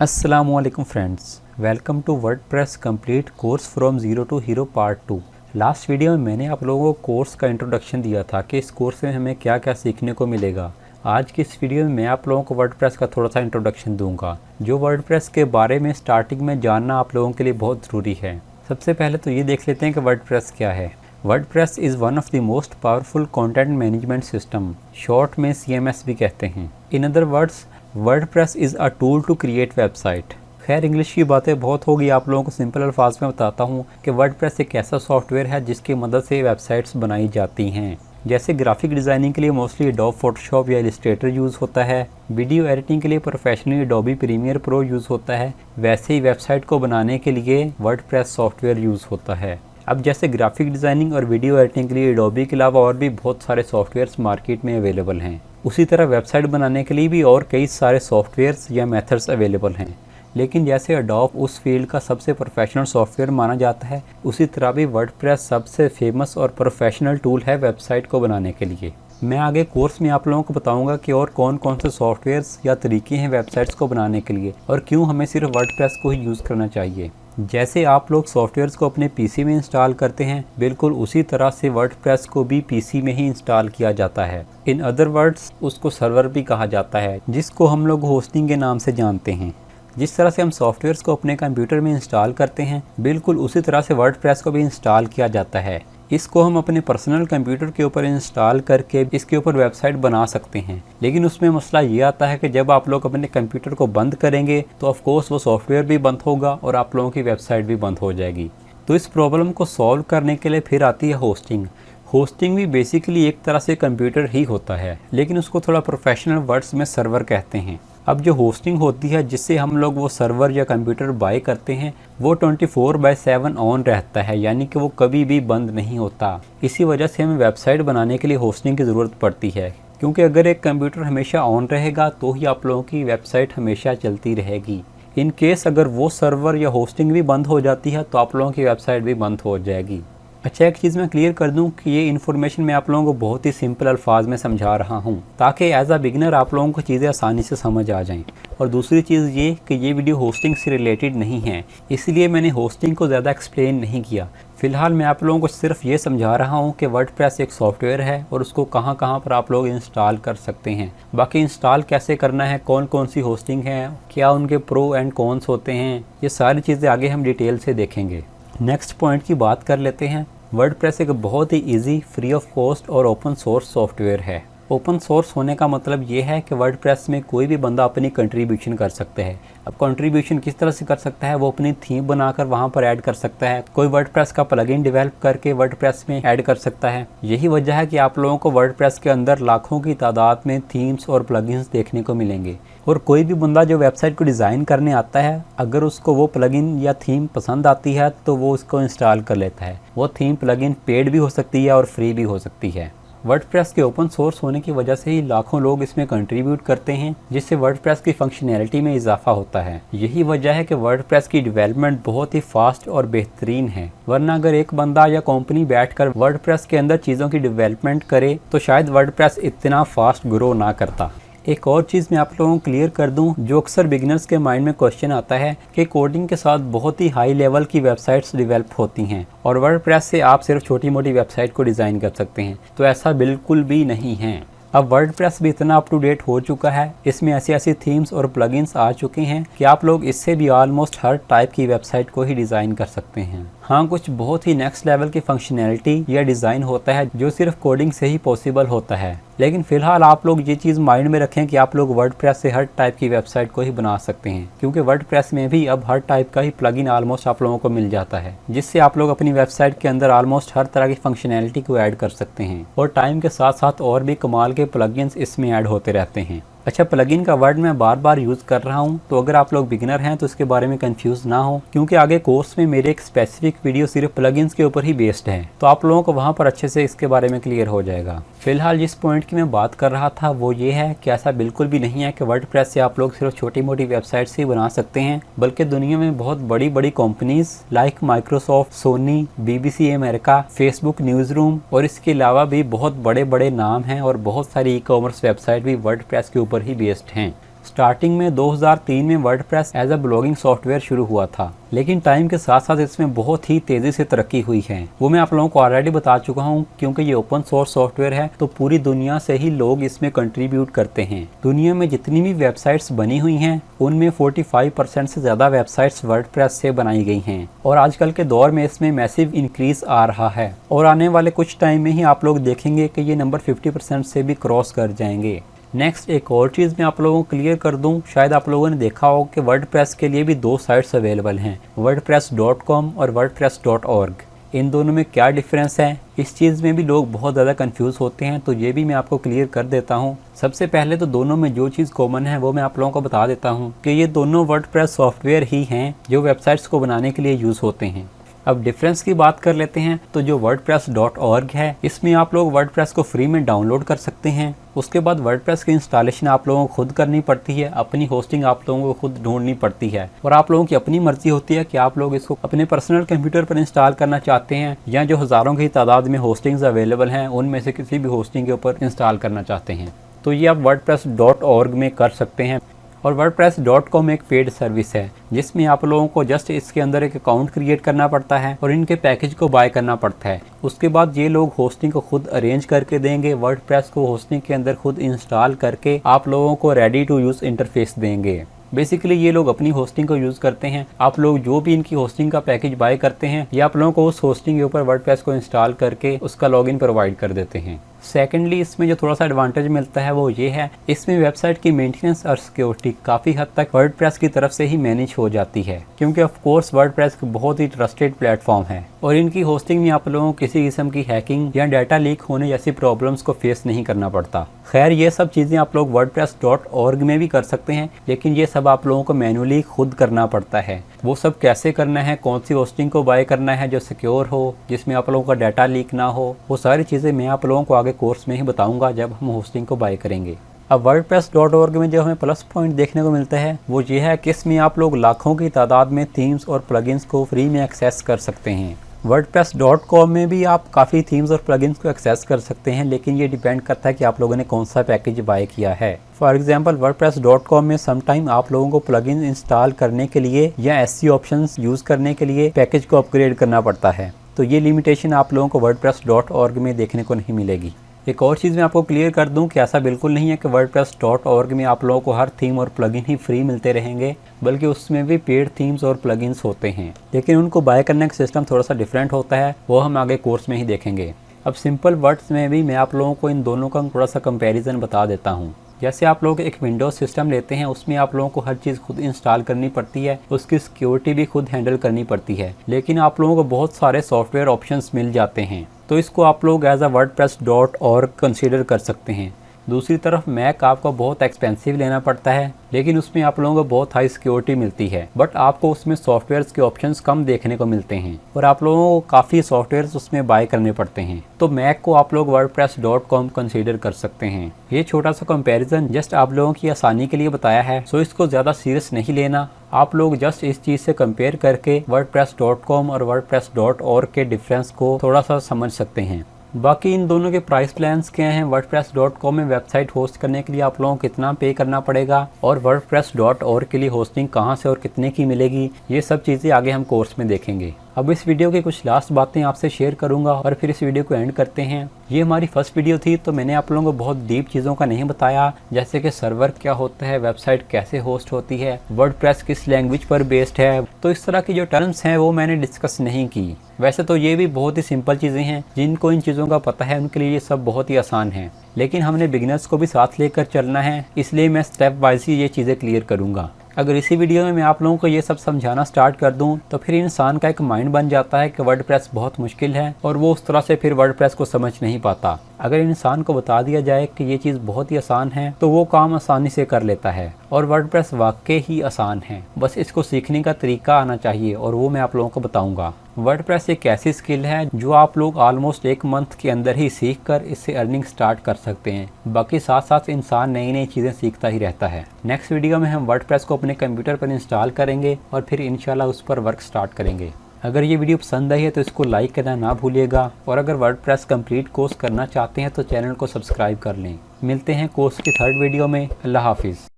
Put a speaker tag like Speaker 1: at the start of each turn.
Speaker 1: अस्सलामुअलैकुम friends, welcome to WordPress complete course from zero to hero part 2। Last video में मैंने आप लोगों को कोर्स का इंट्रोडक्शन दिया था कि इस कोर्स में हमें क्या क्या सीखने को मिलेगा। आज की इस वीडियो में मैं आप लोगों को वर्डप्रेस का थोड़ा सा इंट्रोडक्शन दूंगा, जो वर्डप्रेस के बारे में स्टार्टिंग में जानना आप लोगों के लिए बहुत ज़रूरी है। सबसे पहले तो ये देख लेते हैं कि वर्डप्रेस क्या है। WordPress is one of the most powerful content management system, short में CMS भी कहते हैं। In other words, WordPress is a tool to create website. खैर, इंग्लिश की बातें बहुत होगी, आप लोगों को सिंपल अल्फाज में बताता हूँ कि वर्डप्रेस एक ऐसा सॉफ्टवेयर है जिसकी मदद से वेबसाइट्स बनाई जाती हैं। जैसे ग्राफिक डिज़ाइनिंग के लिए मोस्टली एडोब फोटोशॉप या इलस्ट्रेटर यूज़ होता है, वीडियो एडिटिंग के लिए professionally Adobe Premiere Pro use होता है, वैसे ही वेबसाइट को बनाने के लिए वर्डप्रेस सॉफ्टवेयर यूज़ होता है। अब जैसे ग्राफिक डिज़ाइनिंग और वीडियो एडिटिंग के लिए एडोबी के अलावा और भी बहुत सारे सॉफ्टवेयर्स मार्केट में अवेलेबल हैं, उसी तरह वेबसाइट बनाने के लिए भी और कई सारे सॉफ्टवेयर्स या मेथड्स अवेलेबल हैं। लेकिन जैसे एडोब उस फील्ड का सबसे प्रोफेशनल सॉफ्टवेयर माना जाता है, उसी तरह भी वर्डप्रेस सबसे फेमस और प्रोफेशनल टूल है वेबसाइट को बनाने के लिए। मैं आगे कोर्स में आप लोगों को बताऊंगा कि और कौन कौन से सॉफ्टवेयर्स या तरीके हैं वेबसाइट्स को बनाने के लिए और क्यों हमें सिर्फ वर्डप्रेस को ही यूज़ करना चाहिए। जैसे आप लोग सॉफ्टवेयर्स को अपने पीसी में इंस्टॉल करते हैं, बिल्कुल उसी तरह से वर्डप्रेस को भी पीसी में ही इंस्टॉल किया जाता है। इन अदर वर्ड्स, उसको सर्वर भी कहा जाता है, जिसको हम लोग होस्टिंग के नाम से जानते हैं। जिस तरह से हम सॉफ्टवेयर्स को अपने कंप्यूटर में इंस्टॉल करते हैं, बिल्कुल उसी तरह से वर्डप्रेस को भी इंस्टॉल किया जाता है। इसको हम अपने पर्सनल कंप्यूटर के ऊपर इंस्टॉल करके इसके ऊपर वेबसाइट बना सकते हैं। लेकिन उसमें मसला ये आता है कि जब आप लोग अपने कंप्यूटर को बंद करेंगे तो ऑफ कोर्स वो सॉफ्टवेयर भी बंद होगा और आप लोगों की वेबसाइट भी बंद हो जाएगी। तो इस प्रॉब्लम को सॉल्व करने के लिए फिर आती है होस्टिंग। होस्टिंग भी बेसिकली एक तरह से कंप्यूटर ही होता है, लेकिन उसको थोड़ा प्रोफेशनल वर्ड्स में सर्वर कहते हैं। अब जो होस्टिंग होती है जिससे हम लोग वो सर्वर या कंप्यूटर बाय करते हैं, वो 24/7 ऑन रहता है, यानी कि वो कभी भी बंद नहीं होता। इसी वजह से हमें वेबसाइट बनाने के लिए होस्टिंग की ज़रूरत पड़ती है, क्योंकि अगर एक कंप्यूटर हमेशा ऑन रहेगा तो ही आप लोगों की वेबसाइट हमेशा चलती रहेगी। इन केस अगर वो सर्वर या होस्टिंग भी बंद हो जाती है तो आप लोगों की वेबसाइट भी बंद हो जाएगी। अच्छा, एक चीज़ मैं क्लियर कर दूं कि ये इन्फॉर्मेशन मैं आप लोगों को बहुत ही सिंपल अल्फाज में समझा रहा हूं, ताकि एज अ बिगिनर आप लोगों को चीज़ें आसानी से समझ आ जाएं। और दूसरी चीज़ ये कि ये वीडियो होस्टिंग से रिलेटेड नहीं है, इसलिए मैंने होस्टिंग को ज़्यादा एक्सप्लेन नहीं किया। फ़िलहाल मैं आप लोगों को सिर्फ ये समझा रहा हूँ कि वर्डप्रेस एक सॉफ्टवेयर है और उसको कहाँ कहाँ पर आप लोग इंस्टॉल कर सकते हैं। बाकी इंस्टॉल कैसे करना है, कौन कौन सी होस्टिंग है, क्या उनके प्रो एंड कॉन्स होते हैं, ये सारी चीज़ें आगे हम डिटेल से देखेंगे। नेक्स्ट पॉइंट की बात कर लेते हैं। वर्डप्रेस एक बहुत ही इजी, फ्री ऑफ कॉस्ट और ओपन सोर्स सॉफ्टवेयर है। ओपन सोर्स होने का मतलब ये है कि वर्डप्रेस में कोई भी बंदा अपनी कंट्रीब्यूशन कर सकता है। अब कंट्रीब्यूशन किस तरह से कर सकता है, वो अपनी थीम बनाकर वहाँ पर ऐड कर सकता है, कोई वर्डप्रेस का प्लगइन डेवलप करके वर्डप्रेस में ऐड कर सकता है। यही वजह है कि आप लोगों को वर्डप्रेस के अंदर लाखों की तादाद में थीम्स और प्लगइन्स देखने को मिलेंगे। और कोई भी बंदा जो वेबसाइट को डिज़ाइन करने आता है, अगर उसको वो प्लगइन या थीम पसंद आती है तो वो उसको इंस्टॉल कर लेता है। वो थीम प्लगइन पेड भी हो सकती है और फ्री भी हो सकती है। वर्डप्रेस के ओपन सोर्स होने की वजह से ही लाखों लोग इसमें कंट्रीब्यूट करते हैं, जिससे वर्डप्रेस की फंक्शनैलिटी में इजाफा होता है। यही वजह है कि वर्डप्रेस की डेवलपमेंट बहुत ही फास्ट और बेहतरीन है। वरना अगर एक बंदा या कंपनी बैठकर वर्डप्रेस के अंदर चीज़ों की डेवलपमेंट करे तो शायद वर्डप्रेस इतना फास्ट ग्रो ना करता। एक और चीज़ मैं आप लोगों को क्लियर कर दूं, जो अक्सर बिगिनर्स के माइंड में क्वेश्चन आता है कि कोडिंग के साथ बहुत ही हाई लेवल की वेबसाइट्स डेवलप होती हैं और वर्डप्रेस से आप सिर्फ छोटी मोटी वेबसाइट को डिज़ाइन कर सकते हैं। तो ऐसा बिल्कुल भी नहीं है। अब वर्डप्रेस भी इतना अप टू डेट हो चुका है, इसमें ऐसी ऐसी थीम्स और प्लगइन्स आ चुके हैं कि आप लोग इससे भी ऑलमोस्ट हर टाइप की वेबसाइट को ही डिज़ाइन कर सकते हैं। हाँ, कुछ बहुत ही नेक्स्ट लेवल की फंक्शनैलिटी या डिज़ाइन होता है जो सिर्फ कोडिंग से ही पॉसिबल होता है। लेकिन फ़िलहाल आप लोग ये चीज़ माइंड में रखें कि आप लोग वर्डप्रेस से हर टाइप की वेबसाइट को ही बना सकते हैं, क्योंकि वर्डप्रेस में भी अब हर टाइप का ही प्लगइन ऑलमोस्ट आप लोगों को मिल जाता है, जिससे आप लोग अपनी वेबसाइट के अंदर ऑलमोस्ट हर तरह की फंक्शनैलिटी को ऐड कर सकते हैं। और टाइम के साथ साथ और भी कमाल के प्लगइन्स इसमें ऐड होते रहते हैं। अच्छा, प्लगइन का वर्ड मैं बार बार यूज़ कर रहा हूँ, तो अगर आप लोग बिगिनर हैं तो इसके बारे में कंफ्यूज ना हो, क्योंकि आगे कोर्स में मेरे एक स्पेसिफिक वीडियो सिर्फ प्लगइन्स के ऊपर ही बेस्ड है, तो आप लोगों को वहाँ पर अच्छे से इसके बारे में क्लियर हो जाएगा। फिलहाल जिस पॉइंट की मैं बात कर रहा था वो ये है कि ऐसा बिल्कुल भी नहीं है कि वर्डप्रेस से आप लोग सिर्फ छोटी मोटी वेबसाइट्स ही बना सकते हैं, बल्कि दुनिया में बहुत बड़ी बड़ी companies like Microsoft, Sony, BBC America, Facebook news room और इसके अलावा भी बहुत बड़े बड़े नाम हैं और बहुत सारी ई-कॉमर्स वेबसाइट भी वर्डप्रेस के ऊपर ही बेस्ड हैं। स्टार्टिंग में 2003 में WordPress as a blogging software शुरू हुआ था, लेकिन टाइम के साथ साथ इसमें बहुत ही तेज़ी से तरक्की हुई है। वो मैं आप लोगों को ऑलरेडी बता चुका हूँ, क्योंकि ये ओपन सोर्स सॉफ्टवेयर है तो पूरी दुनिया से ही लोग इसमें कंट्रीब्यूट करते हैं। दुनिया में जितनी भी वेबसाइट्स बनी हुई हैं उनमें 45% से ज़्यादा वेबसाइट्स वर्डप्रेस से बनाई गई हैं और आजकल के दौर में इसमें मैसिव इंक्रीज आ रहा है और आने वाले कुछ टाइम में ही आप लोग देखेंगे कि ये नंबर 50% से भी क्रॉस कर जाएंगे। नेक्स्ट एक और चीज़ मैं आप लोगों को क्लियर कर दूं, शायद आप लोगों ने देखा हो कि वर्डप्रेस के लिए भी 2 साइट्स अवेलेबल हैं, wordpress.com और wordpress.org। इन दोनों में क्या डिफरेंस है, इस चीज़ में भी लोग बहुत ज़्यादा कंफ्यूज होते हैं, तो ये भी मैं आपको क्लियर कर देता हूँ। सबसे पहले तो दोनों में जो चीज़ कॉमन है वो मैं आप लोगों को बता देता हूँ कि ये दोनों वर्डप्रेस सॉफ्टवेयर ही हैं जो वेबसाइट्स को बनाने के लिए यूज़ होते हैं। अब डिफरेंस की बात कर लेते हैं, तो जो wordpress.org है इसमें आप लोग वर्डप्रेस को फ्री में डाउनलोड कर सकते हैं। उसके बाद वर्डप्रेस की इंस्टॉलेशन आप लोगों को खुद करनी पड़ती है, अपनी होस्टिंग आप लोगों को खुद ढूंढनी पड़ती है और आप लोगों की अपनी मर्जी होती है कि आप लोग इसको अपने पर्सनल कंप्यूटर पर इंस्टॉल करना चाहते हैं या जो हज़ारों की तादाद में होस्टिंग्स अवेलेबल हैं उनमें से किसी भी होस्टिंग के ऊपर इंस्टॉल करना चाहते हैं, तो ये आप wordpress.org में कर सकते हैं। और wordpress.com एक पेड सर्विस है जिसमें आप लोगों को जस्ट इसके अंदर एक अकाउंट क्रिएट करना पड़ता है और इनके पैकेज को बाय करना पड़ता है। उसके बाद ये लोग होस्टिंग को खुद अरेंज करके देंगे, वर्डप्रेस को होस्टिंग के अंदर खुद इंस्टॉल करके आप लोगों को रेडी टू यूज़ इंटरफेस देंगे। बेसिकली ये लोग अपनी होस्टिंग को यूज़ करते हैं, आप लोग जो भी इनकी होस्टिंग का पैकेज बाय करते हैं ये आप लोगों को उस होस्टिंग के ऊपर वर्डप्रेस को इंस्टॉल करके उसका लॉगिन प्रोवाइड कर देते हैं। सेकेंडली इसमें जो थोड़ा सा एडवांटेज मिलता है वो ये है, इसमें वेबसाइट की मेंटेनेंस और सिक्योरिटी काफ़ी हद तक वर्डप्रेस की तरफ से ही मैनेज हो जाती है, क्योंकि ऑफ कोर्स वर्डप्रेस बहुत ही ट्रस्टेड प्लेटफॉर्म है और इनकी होस्टिंग में आप लोगों को किसी किस्म की हैकिंग या डाटा लीक होने जैसी प्रॉब्लम्स को फेस नहीं करना पड़ता। खैर ये सब चीज़ें आप लोग wordpress.org में भी कर सकते हैं, लेकिन ये सब आप लोगों को मैनुअली खुद करना पड़ता है। वो सब कैसे करना है, कौन सी होस्टिंग को बाय करना है जो सिक्योर हो, जिसमें आप लोगों का डाटा लीक ना हो, वो सारी चीज़ें मैं आप लोगों को आगे कोर्स में ही बताऊंगा जब हम होस्टिंग को बाय करेंगे। अब wordpress.org में जो हमें प्लस पॉइंट देखने को मिलता है वो ये है कि इसमें आप लोग लाखों की तादाद में थीम्स और प्लगइन्स को फ्री में एक्सेस कर सकते हैं। wordpress.com में भी आप काफ़ी थीम्स और प्लगइन्स को एक्सेस कर सकते हैं, लेकिन ये डिपेंड करता है कि आप लोगों ने कौन सा पैकेज बाय किया है। फॉर एग्जांपल wordpress.com में समटाइम आप लोगों को प्लगइन इंस्टॉल करने के लिए या एससी ऑप्शंस यूज़ करने के लिए पैकेज को अपग्रेड करना पड़ता है, तो ये लिमिटेशन आप लोगों को wordpress.org में देखने को नहीं मिलेगी। एक और चीज़ मैं आपको क्लियर कर दूं कि ऐसा बिल्कुल नहीं है कि wordpress.org में आप लोगों को हर थीम और प्लगइन ही फ्री मिलते रहेंगे, बल्कि उसमें भी पेड थीम्स और प्लगइन्स होते हैं, लेकिन उनको बाय करने का सिस्टम थोड़ा सा डिफरेंट होता है, वो हम आगे कोर्स में ही देखेंगे। अब सिंपल वर्ड्स में भी मैं आप लोगों को इन दोनों का थोड़ा सा कंपैरिजन बता देता हूँ। जैसे आप लोग एक विंडोज सिस्टम लेते हैं, उसमें आप लोगों को हर चीज़ खुद इंस्टॉल करनी पड़ती है, उसकी सिक्योरिटी भी खुद हैंडल करनी पड़ती है, लेकिन आप लोगों को बहुत सारे सॉफ्टवेयर ऑप्शंस मिल जाते हैं, तो इसको आप लोग एज अ wordpress.org कंसीडर कर सकते हैं। दूसरी तरफ मैक आपको बहुत एक्सपेंसिव लेना पड़ता है, लेकिन उसमें आप लोगों को बहुत हाई सिक्योरिटी मिलती है, बट आपको उसमें सॉफ्टवेयर्स के ऑप्शंस कम देखने को मिलते हैं और आप लोगों को काफ़ी सॉफ्टवेयर्स उसमें बाय करने पड़ते हैं, तो मैक को आप लोग wordpress.com कंसीडर कर सकते हैं। ये छोटा सा कंपैरिजन जस्ट आप लोगों की आसानी के लिए बताया है, सो इसको ज़्यादा सीरियस नहीं लेना। आप लोग जस्ट इस चीज़ से कंपेयर करके wordpress.com और wordpress.org के डिफरेंस को थोड़ा सा समझ सकते हैं। बाकी इन दोनों के प्राइस प्लान्स क्या हैं, wordpress.com में वेबसाइट होस्ट करने के लिए आप लोगों को कितना पे करना पड़ेगा और wordpress.org के लिए होस्टिंग कहां से और कितने की मिलेगी, ये सब चीज़ें आगे हम कोर्स में देखेंगे। अब इस वीडियो की कुछ लास्ट बातें आपसे शेयर करूंगा और फिर इस वीडियो को एंड करते हैं। ये हमारी फर्स्ट वीडियो थी, तो मैंने आप लोगों को बहुत डीप चीज़ों का नहीं बताया, जैसे कि सर्वर क्या होता है, वेबसाइट कैसे होस्ट होती है, वर्डप्रेस किस लैंग्वेज पर बेस्ड है, तो इस तरह की जो टर्म्स हैं वो मैंने डिस्कस नहीं की। वैसे तो ये भी बहुत ही सिंपल चीज़ें हैं, जिनको इन चीज़ों का पता है उनके लिए ये सब बहुत ही आसान है, लेकिन हमने बिगिनर्स को भी साथ लेकर चलना है, इसलिए मैं स्टेप वाइज ही ये चीज़ें क्लियर करूँगा। अगर इसी वीडियो में मैं आप लोगों को ये सब समझाना स्टार्ट कर दूं, तो फिर इंसान का एक माइंड बन जाता है कि वर्डप्रेस बहुत मुश्किल है और वो उस तरह से फिर वर्डप्रेस को समझ नहीं पाता। अगर इंसान को बता दिया जाए कि ये चीज़ बहुत ही आसान है, तो वो काम आसानी से कर लेता है और वर्डप्रेस वाकई ही आसान है, बस इसको सीखने का तरीका आना चाहिए और वो मैं आप लोगों को बताऊंगा। वर्डप्रेस एक ऐसी स्किल है जो आप लोग ऑलमोस्ट 1 मंथ के अंदर ही सीख कर इससे अर्निंग स्टार्ट कर सकते हैं। बाकी साथ साथ इंसान नई नई चीज़ें सीखता ही रहता है। नेक्स्ट वीडियो में हम वर्डप्रेस को अपने कंप्यूटर पर इंस्टॉल करेंगे और फिर इंशाल्लाह उस पर वर्क स्टार्ट करेंगे। अगर ये वीडियो पसंद आई है तो इसको लाइक करना ना भूलिएगा और अगर वर्डप्रेस कंप्लीट कोर्स करना चाहते हैं तो चैनल को सब्सक्राइब कर लें। मिलते हैं कोर्स की 3rd वीडियो में। अल्लाह हाफिज़।